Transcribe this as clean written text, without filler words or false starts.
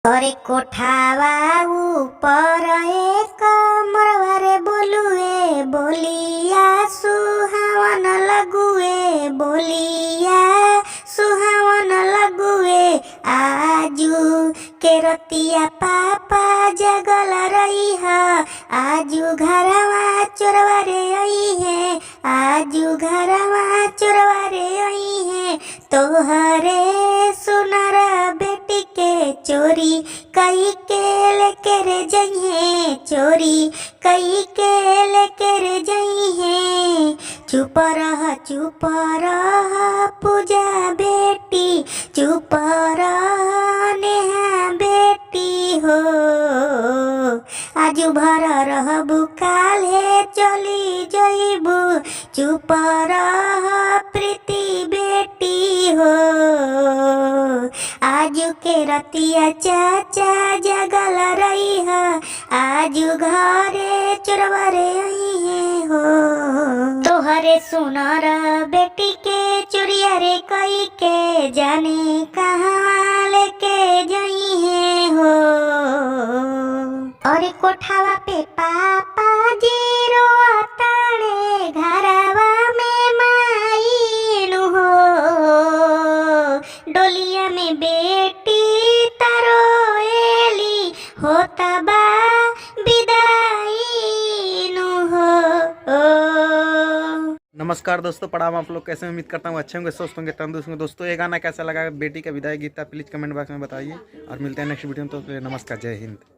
अरे कोठावा ऊपर एक मरवारे बोलुए बोलिया सुहावन लगुए बोलिया सुहावन लगुए आजू के रतिया पापा जगल रही है आजू घरवा चोरवारे आई है आजू घरवा चोरवारे आई है तोहरे सुनर बेटी के चोरी कई के लेकर जइहे चोरी कई के लेकर जइहे चुप रह पूजा बेटी चुप रह नेहा बेटी हो आजू भर रहबू काल्हे चली जइबू चुप रह प्रीति बेटी हो आजू के रतिया चाचा जगल रही है आजू घरे चोरवारे आई है हो तोहरे सुनर बेटी के चोरिया रे कई के जाने कहाँ लेके जाई है हो और कोठावा पे पापा जी रोताड़े घरवा में माईनु हो डोलिया में बेटी तारो एली होता बा विदाई नु हो। नमस्कार दोस्तों, प्रणाम। आप लोग कैसे? उम्मीद करता हूँ अच्छे होंगे, स्वस्थ होंगे, तंदुरुस्त होंगे। दोस्तों ये गाना कैसा लगा, बेटी का विदाई गीत, प्लीज़ कमेंट बॉक्स में बताइए और मिलते हैं नेक्स्ट वीडियो में। तो नमस्कार, जय हिंद।